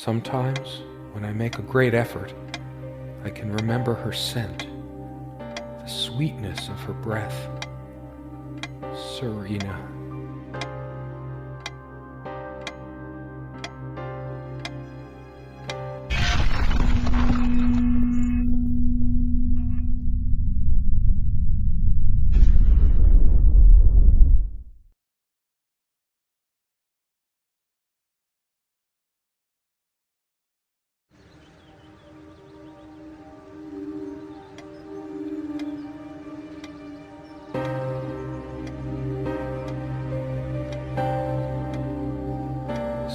Sometimes, when I make a great effort, I can remember her scent, the sweetness of her breath. Serena.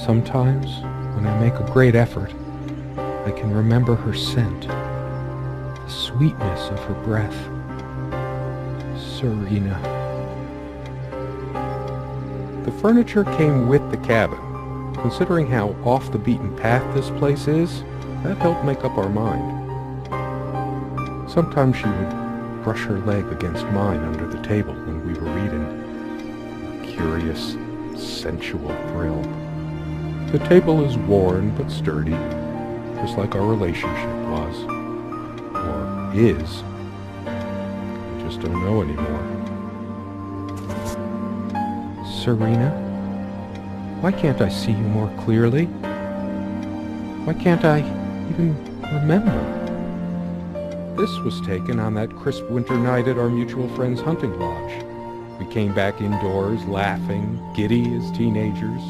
Sometimes, when I make a great effort, I can remember her scent, the sweetness of her breath. Serena. The furniture came with the cabin. Considering how off the beaten path this place is, that helped make up our mind. Sometimes she would brush her leg against mine under the table when we were reading. A curious, sensual thrill. The table is worn but sturdy, just like our relationship was. Or is. I just don't know anymore. Serena? Why can't I see you more clearly? Why can't I even remember? This was taken on that crisp winter night at our mutual friend's hunting lodge. We came back indoors, laughing, giddy as teenagers.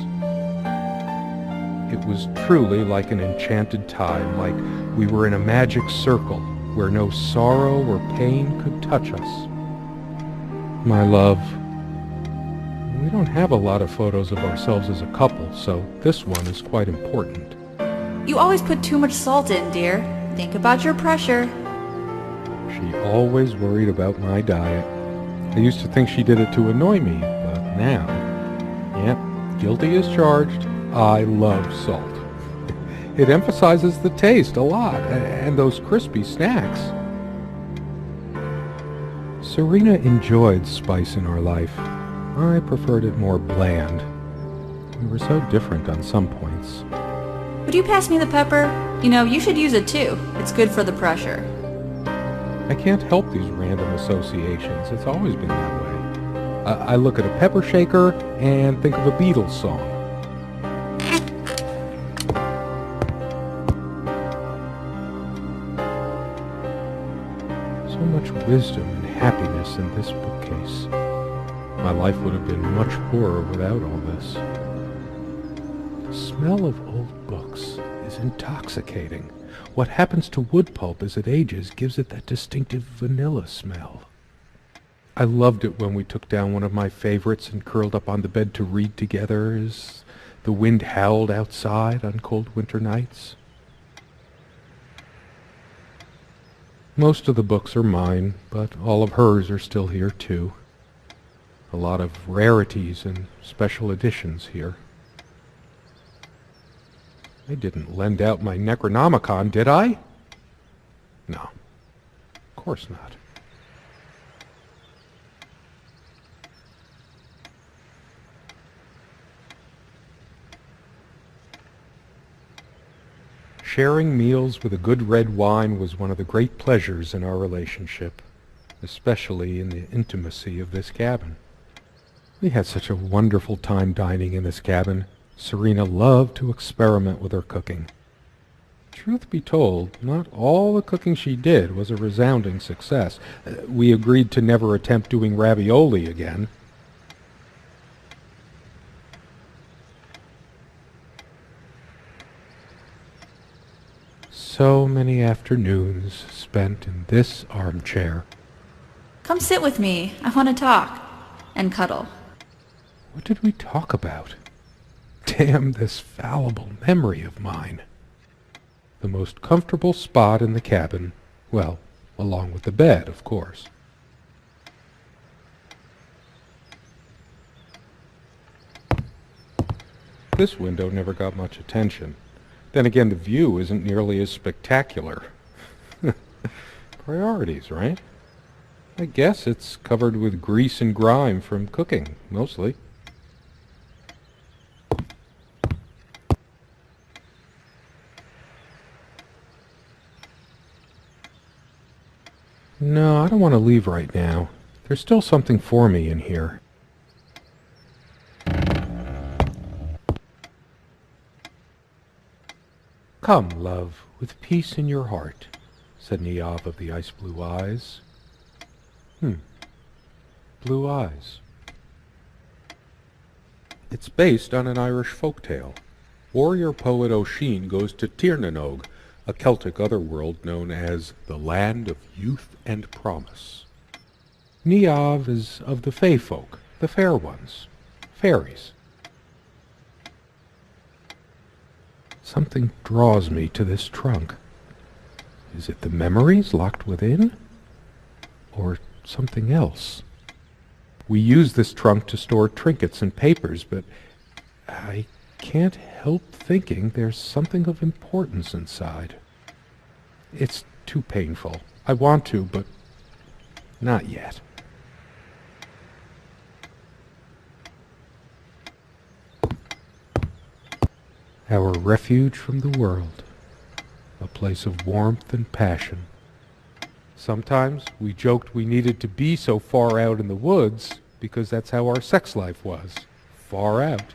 It was truly like an enchanted time, like we were in a magic circle where no sorrow or pain could touch us. My love, we don't have a lot of photos of ourselves as a couple, so this one is quite important. You always put too much salt in, dear. Think about your pressure. She always worried about my diet. I used to think she did it to annoy me, but now, yep, guilty as charged. I love salt. It emphasizes the taste a lot, and those crispy snacks. Serena enjoyed spice in our life. I preferred it more bland. We were so different on some points. Would you pass me the pepper? You know, you should use it too. It's good for the pressure. I can't help these random associations. It's always been that way. I look at a pepper shaker and think of a Beatles song. So much wisdom and happiness in this bookcase. My life would have been much poorer without all this. The smell of old books is intoxicating. What happens to wood pulp as it ages gives it that distinctive vanilla smell. I loved it when we took down one of my favorites and curled up on the bed to read together as the wind howled outside on cold winter nights. Most of the books are mine, but all of hers are still here too. A lot of rarities and special editions here. I didn't lend out my Necronomicon, did I? No, of course not. Sharing meals with a good red wine was one of the great pleasures in our relationship, especially in the intimacy of this cabin. We had such a wonderful time dining in this cabin. Serena loved to experiment with her cooking. Truth be told, not all the cooking she did was a resounding success. We agreed to never attempt doing ravioli again. So many afternoons spent in this armchair. Come sit with me. I want to talk. And cuddle. What did we talk about? Damn this fallible memory of mine. The most comfortable spot in the cabin, well, along with the bed, of course. This window never got much attention. Then again, the view isn't nearly as spectacular. Priorities, right? I guess it's covered with grease and grime from cooking, mostly. No, I don't want to leave right now. There's still something for me in here. Come, love, with peace in your heart, said Niamh of the ice-blue eyes. Blue eyes. It's based on an Irish folktale. Warrior poet Oisin goes to Tirnanog, a Celtic otherworld known as the Land of Youth and Promise. Niamh is of the Fae folk, the fair ones, fairies. Something draws me to this trunk. Is it the memories locked within? Or something else? We use this trunk to store trinkets and papers, but I can't help thinking there's something of importance inside. It's too painful. I want to, but not yet. Our refuge from the world, a place of warmth and passion. Sometimes we joked we needed to be so far out in the woods because that's how our sex life was, far out.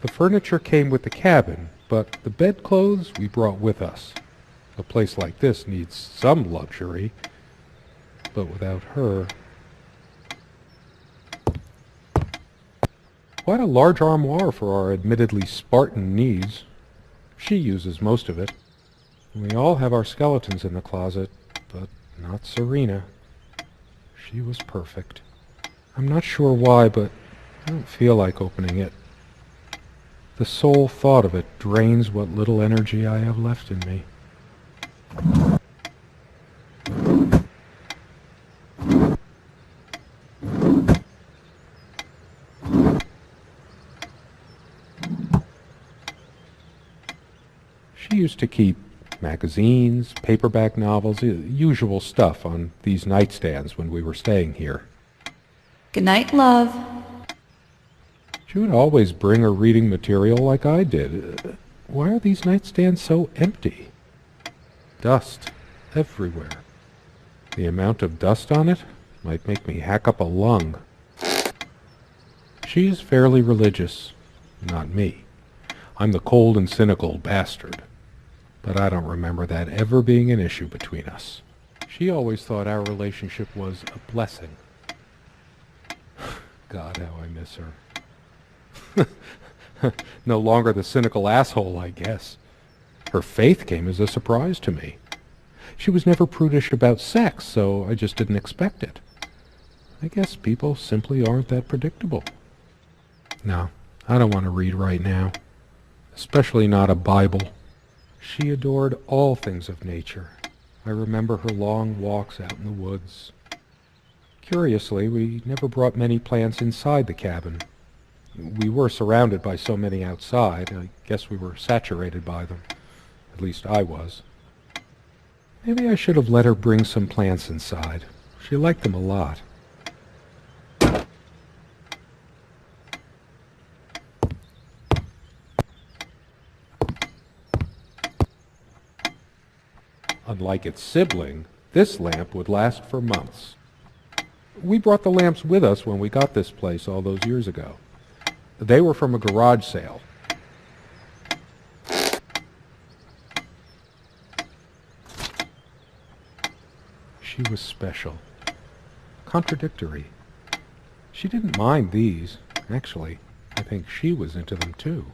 The furniture came with the cabin, but the bedclothes we brought with us. A place like this needs some luxury, but without her... Quite a large armoire for our admittedly Spartan needs. She uses most of it. We all have our skeletons in the closet, but not Serena. She was perfect. I'm not sure why, but I don't feel like opening it. The sole thought of it drains what little energy I have left in me. She used to keep magazines, paperback novels, usual stuff on these nightstands when we were staying here. Good night, love. She would always bring her reading material like I did. Why are these nightstands so empty? Dust everywhere. The amount of dust on it might make me hack up a lung. She is fairly religious, not me. I'm the cold and cynical bastard. But I don't remember that ever being an issue between us. She always thought our relationship was a blessing. God, how I miss her. No longer the cynical asshole, I guess. Her faith came as a surprise to me. She was never prudish about sex, so I just didn't expect it. I guess people simply aren't that predictable. No, I don't want to read right now. Especially not a Bible. She adored all things of nature. I remember her long walks out in the woods. Curiously, we never brought many plants inside the cabin. We were surrounded by so many outside, I guess we were saturated by them. At least I was. Maybe I should have let her bring some plants inside. She liked them a lot. Unlike its sibling, this lamp would last for months. We brought the lamps with us when we got this place all those years ago. They were from a garage sale. She was special. Contradictory. She didn't mind these. Actually, I think she was into them too.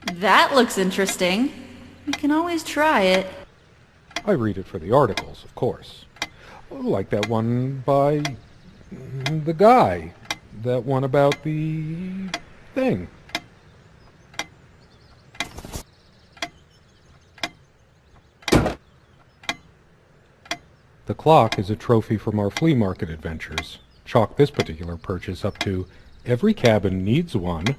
That looks interesting. We can always try it. I read it for the articles, of course. Like that one by the guy. That one about the thing. The clock is a trophy from our flea market adventures. Chalk this particular purchase up to every cabin needs one.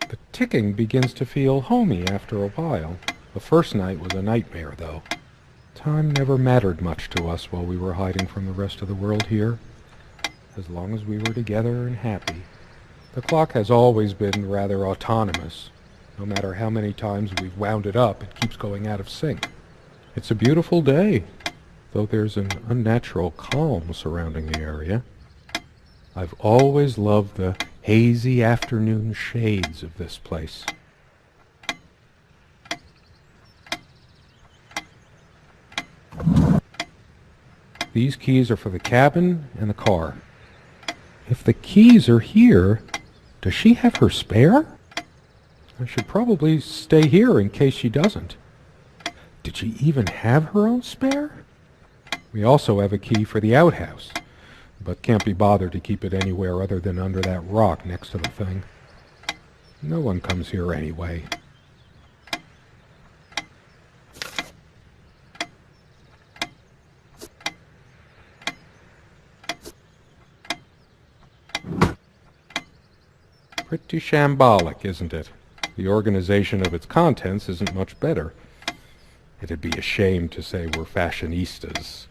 The ticking begins to feel homey after a while. The first night was a nightmare, though. Time never mattered much to us while we were hiding from the rest of the world here. As long as we were together and happy. The clock has always been rather autonomous. No matter how many times we've wound it up, it keeps going out of sync. It's a beautiful day. though there's an unnatural calm surrounding the area. I've always loved the hazy afternoon shades of this place. These keys are for the cabin and the car. If the keys are here, does she have her spare? I should probably stay here in case she doesn't. Did she even have her own spare? We also have a key for the outhouse, but can't be bothered to keep it anywhere other than under that rock next to the thing. No one comes here anyway. Pretty shambolic, isn't it? The organization of its contents isn't much better. It'd be a shame to say we're fashionistas.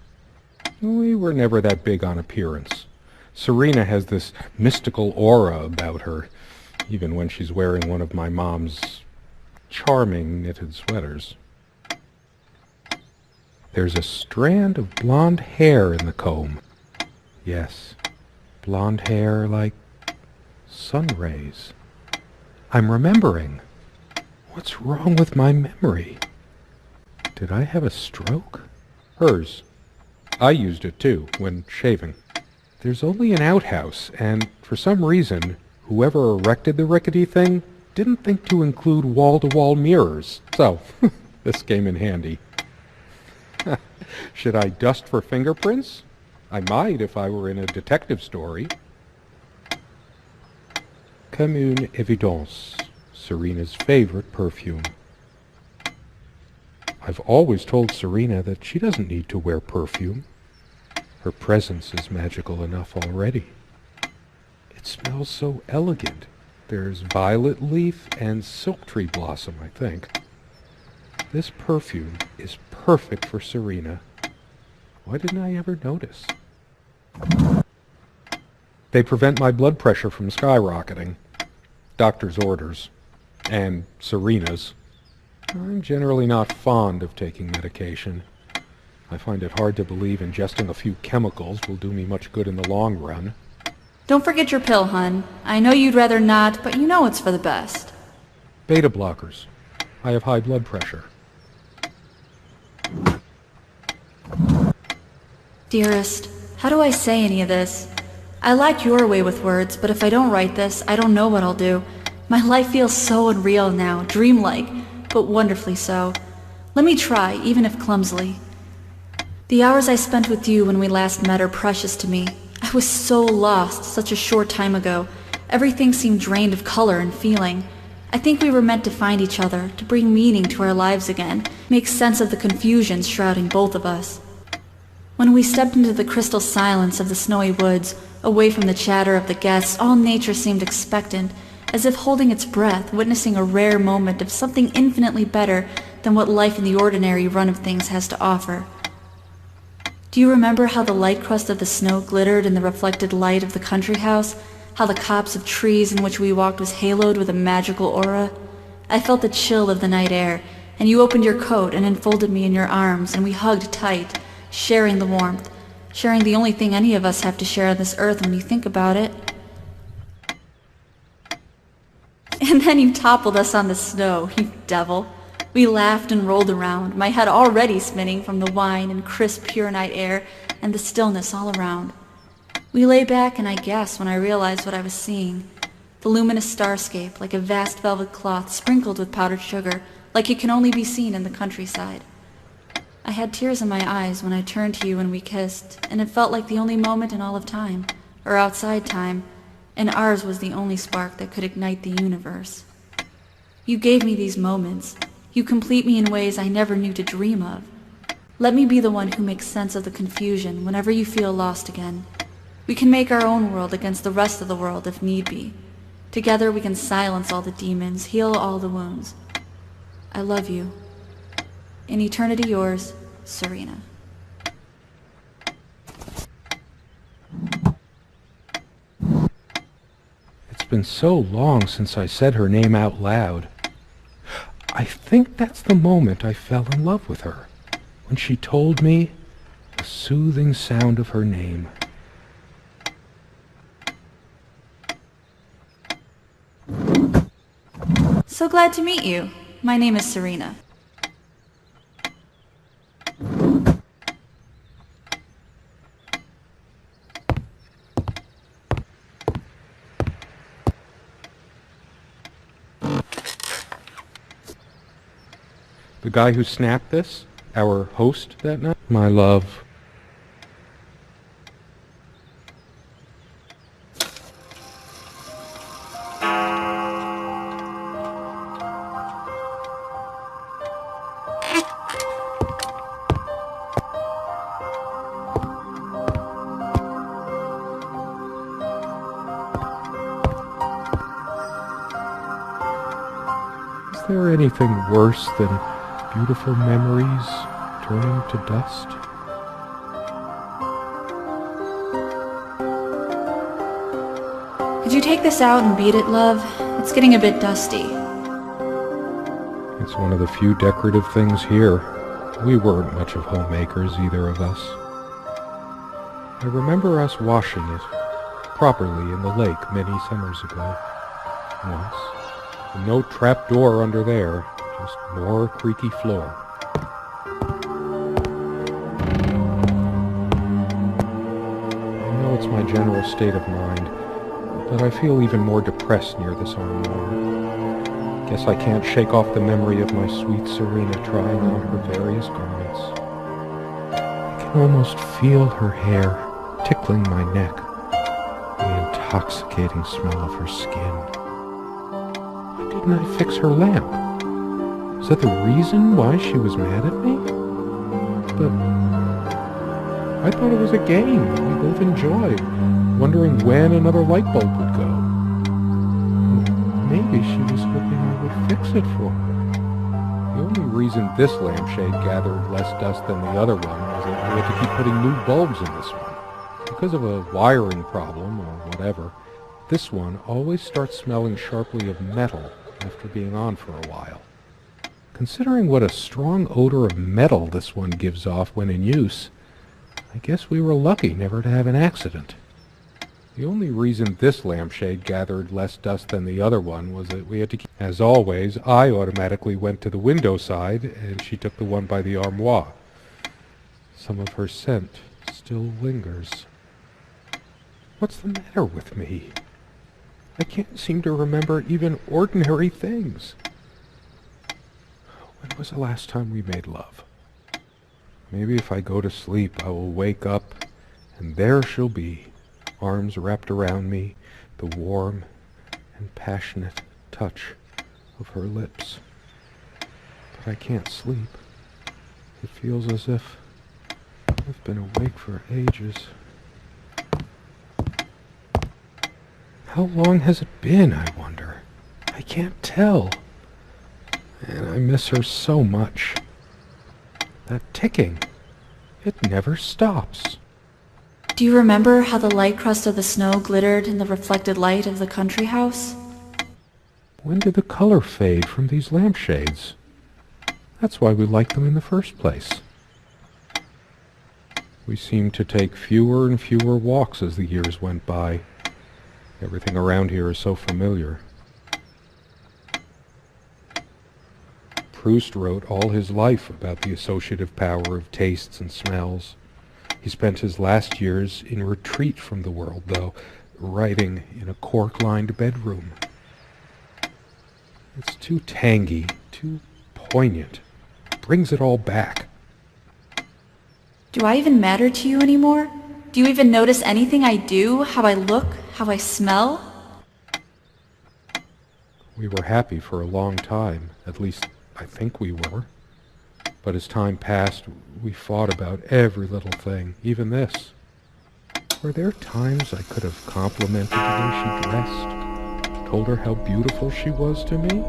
We were never that big on appearance. Serena has this mystical aura about her, even when she's wearing one of my mom's charming knitted sweaters. There's a strand of blonde hair in the comb. Yes, blonde hair like sun rays. I'm remembering. What's wrong with my memory? Did I have a stroke? Hers. I used it too, when shaving. There's only an outhouse, and for some reason, whoever erected the rickety thing didn't think to include wall-to-wall mirrors. So, this came in handy. Should I dust for fingerprints? I might if I were in a detective story. Comme une évidence, Serena's favorite perfume. I've always told Serena that she doesn't need to wear perfume. Her presence is magical enough already. It smells so elegant. There's violet leaf and silk tree blossom, I think. This perfume is perfect for Serena. Why didn't I ever notice? They prevent my blood pressure from skyrocketing. Doctor's orders. And Serena's. I'm generally not fond of taking medication. I find it hard to believe ingesting a few chemicals will do me much good in the long run. Don't forget your pill, hun. I know you'd rather not, but you know it's for the best. Beta blockers. I have high blood pressure. Dearest, how do I say any of this? I like your way with words, but if I don't write this, I don't know what I'll do. My life feels so unreal now, dreamlike, but wonderfully so. Let me try, even if clumsily. The hours I spent with you when we last met are precious to me. I was so lost such a short time ago. Everything seemed drained of color and feeling. I think we were meant to find each other, to bring meaning to our lives again, make sense of the confusion shrouding both of us. When we stepped into the crystal silence of the snowy woods, away from the chatter of the guests, all nature seemed expectant, as if holding its breath, witnessing a rare moment of something infinitely better than what life in the ordinary run of things has to offer. Do you remember how the light crust of the snow glittered in the reflected light of the country house? How the copse of trees in which we walked was haloed with a magical aura? I felt the chill of the night air, and you opened your coat and enfolded me in your arms, and we hugged tight, sharing the warmth, sharing the only thing any of us have to share on this earth when you think about it. And then you toppled us on the snow, you devil. We laughed and rolled around, my head already spinning from the wine and crisp, pure night air and the stillness all around. We lay back, and I gasped when I realized what I was seeing. The luminous starscape, like a vast velvet cloth sprinkled with powdered sugar, like it can only be seen in the countryside. I had tears in my eyes when I turned to you and we kissed, and it felt like the only moment in all of time, or outside time, and ours was the only spark that could ignite the universe. You gave me these moments. You complete me in ways I never knew to dream of. Let me be the one who makes sense of the confusion whenever you feel lost again. We can make our own world against the rest of the world if need be. Together we can silence all the demons, heal all the wounds. I love you. In eternity yours, Serena. It's been so long since I said her name out loud. I think that's the moment I fell in love with her. When she told me, The soothing sound of her name. So glad to meet you. My name is Serena. The guy who snapped this, our host that night, my love. Is there anything worse than beautiful memories turning to dust? Could you take this out and beat it, love? It's getting a bit dusty. It's one of the few decorative things here. We weren't much of homemakers, either of us. I remember us washing it properly in the lake many summers ago. Once. And no trap door under there, just more creaky floor. I know it's my general state of mind, but I feel even more depressed near this armoire. Guess I can't shake off the memory of my sweet Serena trying on her various garments. I can almost feel her hair tickling my neck, the intoxicating smell of her skin. Why didn't I fix her lamp? Was that the reason why she was mad at me? But I thought it was a game we both enjoyed, wondering when another light bulb would go. Maybe she was hoping I would fix it for her. The only reason this lampshade gathered less dust than the other one was that we had to keep putting new bulbs in this one. Because of a wiring problem or whatever, this one always starts smelling sharply of metal after being on for a while. Considering what a strong odor of metal this one gives off when in use, I guess we were lucky never to have an accident. The only reason this lampshade gathered less dust than the other one was that we had to keep... As always, I automatically went to the window side, and she took the one by the armoire. Some of her scent still lingers. What's the matter with me? I can't seem to remember even ordinary things. When was the last time we made love? Maybe if I go to sleep, I will wake up, and there she'll be, arms wrapped around me, the warm and passionate touch of her lips. But I can't sleep. It feels as if I've been awake for ages. How long has it been, I wonder? I can't tell. And I miss her so much. That ticking, it never stops. Do you remember how the light crust of the snow glittered in the reflected light of the country house? When did the color fade from these lampshades? That's why we liked them in the first place. We seemed to take fewer and fewer walks as the years went by. Everything around here is so familiar. Proust wrote all his life about the associative power of tastes and smells. He spent his last years in retreat from the world, though, writing in a cork-lined bedroom. It's too tangy, too poignant. It brings it all back. Do I even matter to you anymore? Do you even notice anything I do, how I look, how I smell? We were happy for a long time, at least I think we were. But as time passed, we fought about every little thing, even this. Were there times I could have complimented the way she dressed, told her how beautiful she was to me,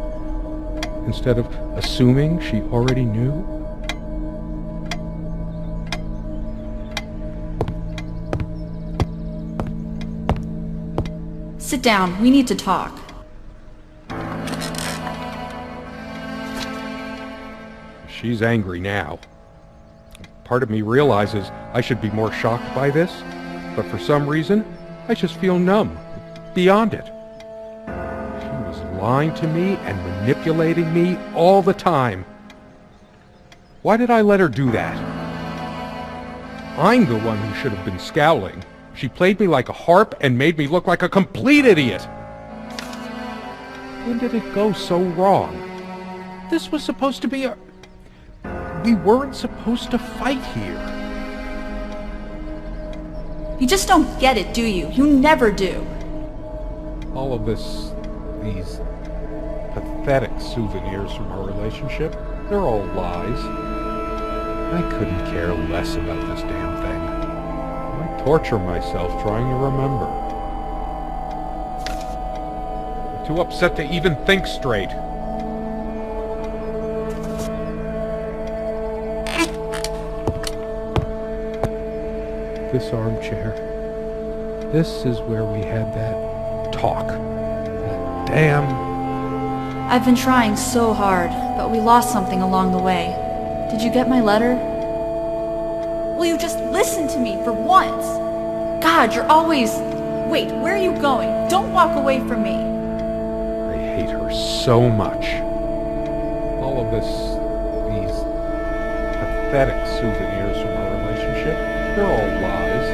instead of assuming she already knew? Sit down, we need to talk. She's angry now. Part of me realizes I should be more shocked by this, but for some reason, I just feel numb, beyond it. She was lying to me and manipulating me all the time. Why did I let her do that? I'm the one who should have been scowling. She played me like a harp and made me look like a complete idiot. When did it go so wrong? This was supposed to be a... We weren't supposed to fight here. You just don't get it, do you? You never do. All of these pathetic souvenirs from our relationship, they're all lies. I couldn't care less about this damn thing. I torture myself trying to remember. I'm too upset to even think straight. This armchair. This is where we had that talk. That damn... I've been trying so hard, but we lost something along the way. Did you get my letter? Will you just listen to me for once? God, you're always... Wait, where are you going? Don't walk away from me. I hate her so much. All of these pathetic souvenirs from our relationship, they're all lies.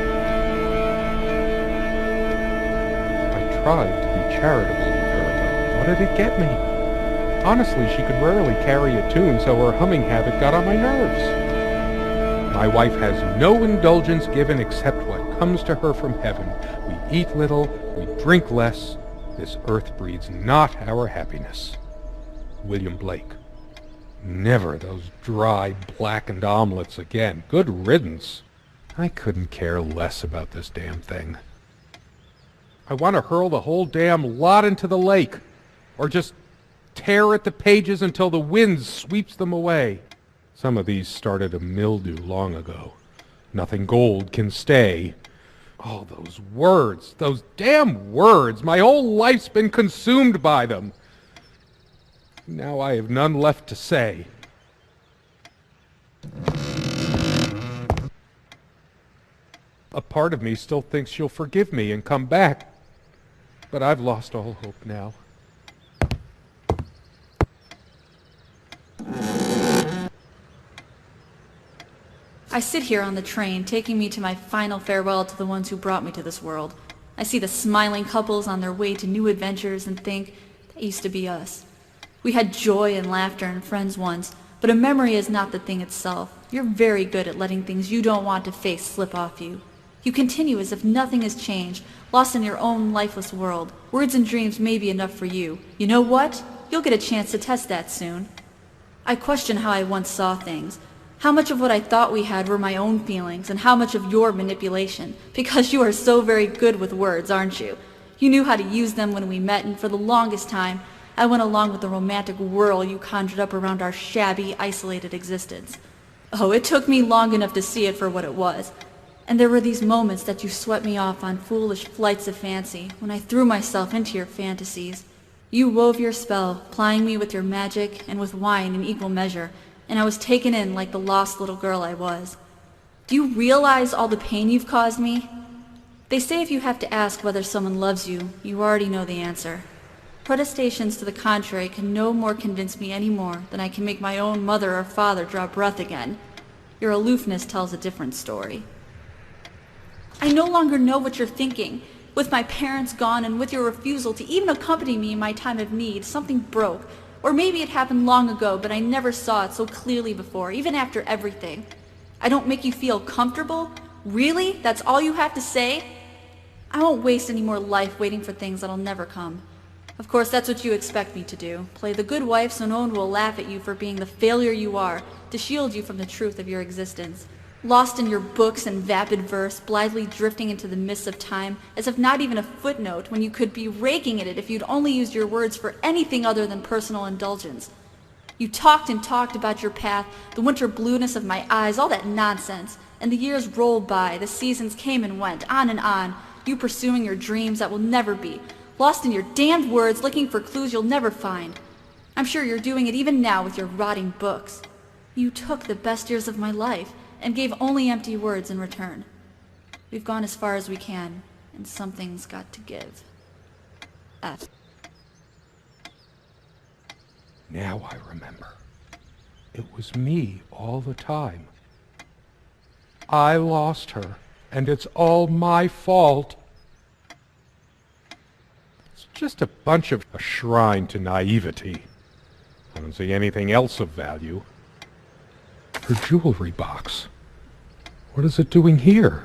I tried to be charitable with her, but what did it get me? Honestly, she could rarely carry a tune, so her humming habit got on my nerves. My wife has no indulgence given except what comes to her from heaven. We eat little, we drink less. This earth breeds not our happiness. William Blake. Never those dry, blackened omelets again. Good riddance. I couldn't care less about this damn thing. I want to hurl the whole damn lot into the lake, or just tear at the pages until the wind sweeps them away. Some of these started to mildew long ago. Nothing gold can stay. All those words, those damn words, my whole life's been consumed by them. Now I have none left to say. A part of me still thinks she'll forgive me and come back, but I've lost all hope now. I sit here on the train, taking me to my final farewell to the ones who brought me to this world. I see the smiling couples on their way to new adventures and think, that used to be us. We had joy and laughter and friends once, but a memory is not the thing itself. You're very good at letting things you don't want to face slip off you. You continue as if nothing has changed, lost in your own lifeless world. Words and dreams may be enough for you. You know what? You'll get a chance to test that soon. I question how I once saw things. How much of what I thought we had were my own feelings, and how much of your manipulation, because you are so very good with words, aren't you? You knew how to use them when we met, and for the longest time, I went along with the romantic whirl you conjured up around our shabby, isolated existence. Oh, it took me long enough to see it for what it was. And there were these moments that you swept me off on foolish flights of fancy, when I threw myself into your fantasies. You wove your spell, plying me with your magic and with wine in equal measure, and I was taken in like the lost little girl I was. Do you realize all the pain you've caused me? They say if you have to ask whether someone loves you, you already know the answer. Protestations to the contrary can no more convince me any more than I can make my own mother or father draw breath again. Your aloofness tells a different story. I no longer know what you're thinking. With my parents gone and with your refusal to even accompany me in my time of need, something broke. Or maybe it happened long ago, but I never saw it so clearly before, even after everything. I don't make you feel comfortable? Really? That's all you have to say? I won't waste any more life waiting for things that'll never come. Of course, that's what you expect me to do. Play the good wife so no one will laugh at you for being the failure you are, to shield you from the truth of your existence. Lost in your books and vapid verse, blithely drifting into the mists of time, as if not even a footnote, when you could be raking at it if you'd only used your words for anything other than personal indulgence. You talked and talked about your path, the winter blueness of my eyes, all that nonsense. And the years rolled by, the seasons came and went, on, you pursuing your dreams that will never be, lost in your damned words, looking for clues you'll never find. I'm sure you're doing it even now with your rotting books. You took the best years of my life, and gave only empty words in return. We've gone as far as we can, and something's got to give. F. Now I remember. It was me all the time. I lost her, and it's all my fault. It's just a bunch of a shrine to naivety. I don't see anything else of value. Her jewelry box. What is it doing here?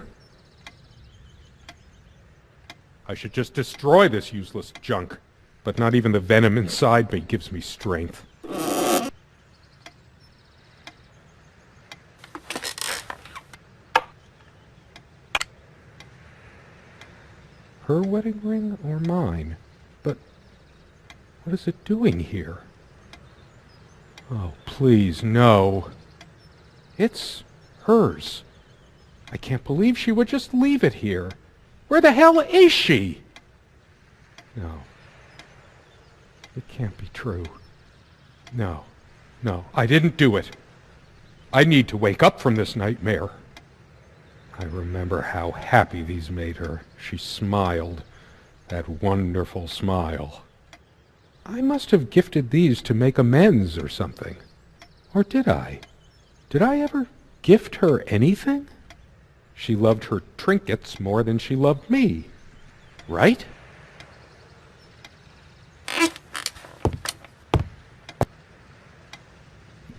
I should just destroy this useless junk, but not even the venom inside me gives me strength. Her wedding ring or mine? But what is it doing here? Oh, please, no. It's hers. I can't believe she would just leave it here. Where the hell is she? No. It can't be true. No. No, I didn't do it. I need to wake up from this nightmare. I remember how happy these made her. She smiled. That wonderful smile. I must have gifted these to make amends or something. Or did I? Did I ever gift her anything? She loved her trinkets more than she loved me. Right?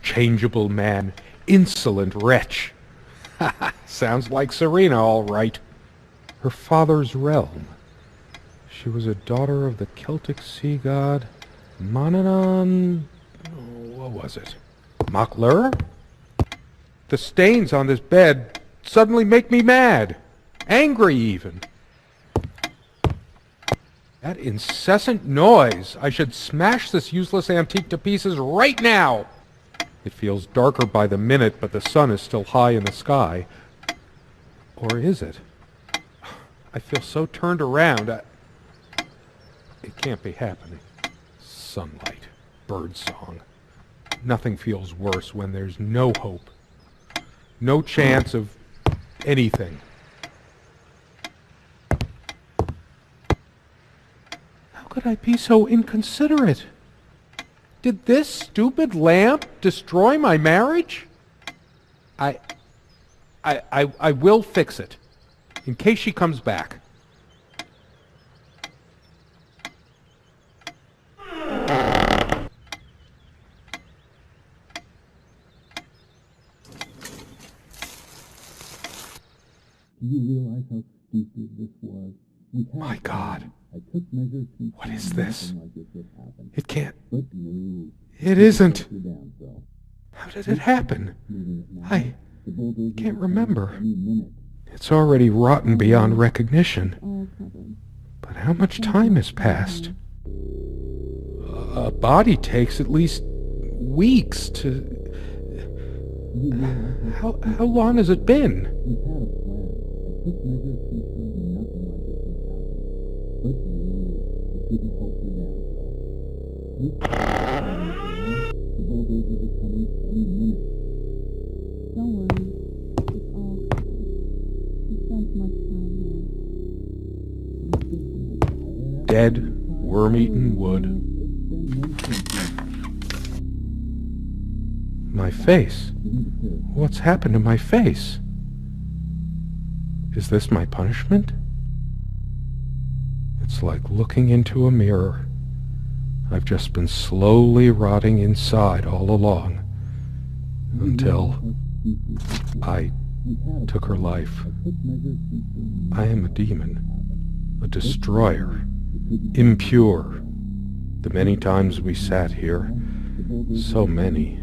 Changeable man, insolent wretch. Sounds like Serena, all right. Her father's realm. She was a daughter of the Celtic sea god Mananon... what was it? Maclur? The stains on this bed suddenly make me mad. Angry, even. That incessant noise. I should smash this useless antique to pieces right now. It feels darker by the minute, but the sun is still high in the sky. Or is it? I feel so turned around. It can't be happening. Sunlight. Birdsong. Nothing feels worse when there's no hope. No chance of anything. How could I be so inconsiderate? Did this stupid lamp destroy my marriage? I will fix it. In case she comes back. Do you realize how stupid this was? My God. I took measures to What is this? something like this would happen. It can't. But no. It isn't. You're down, so. How did it happen? Moving it now. I The bulldozer can't will come remember. any minute. It's already rotten beyond recognition. All covered. But how much time has passed? A body takes at least weeks to... You realize how How long has it been? we had a plan. I took measures to ensure nothing like this would happen. But no, it couldn't help your down, so. The bulldozer is coming any minute. Don't worry. It's all covered. We spent much time here. Dead, worm-eaten wood. My face. What's happened to my face? Is this my punishment? It's like looking into a mirror. I've just been slowly rotting inside all along. Until I took her life. I am a demon. A destroyer. Impure. The many times we sat here. So many.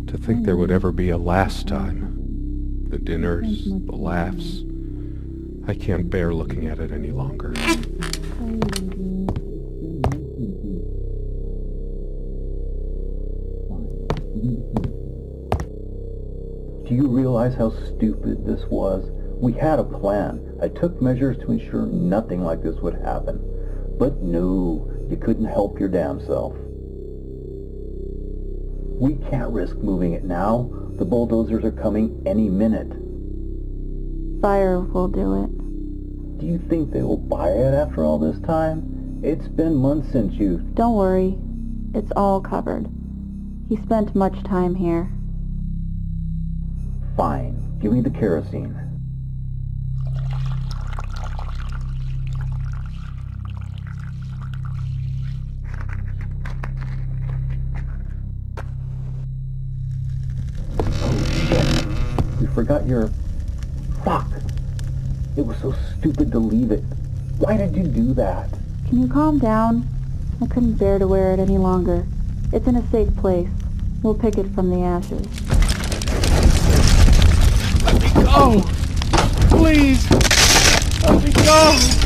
To think there would ever be a last time. The dinners, the laughs. I can't bear looking at it any longer. Do you realize how stupid this was? We had a plan. I took measures to ensure nothing like this would happen. But no, you couldn't help your damn self. We can't risk moving it now. The bulldozers are coming any minute. Fire will do it. Do you think they will buy it after all this time? It's been months since you... Don't worry. It's all covered. He spent much time here. Fine. Give me the kerosene. You forgot your... Fuck! It was so stupid to leave it. Why did you do that? Can you calm down? I couldn't bear to wear it any longer. It's in a safe place. We'll pick it from the ashes. Let me go! Please! Let me go!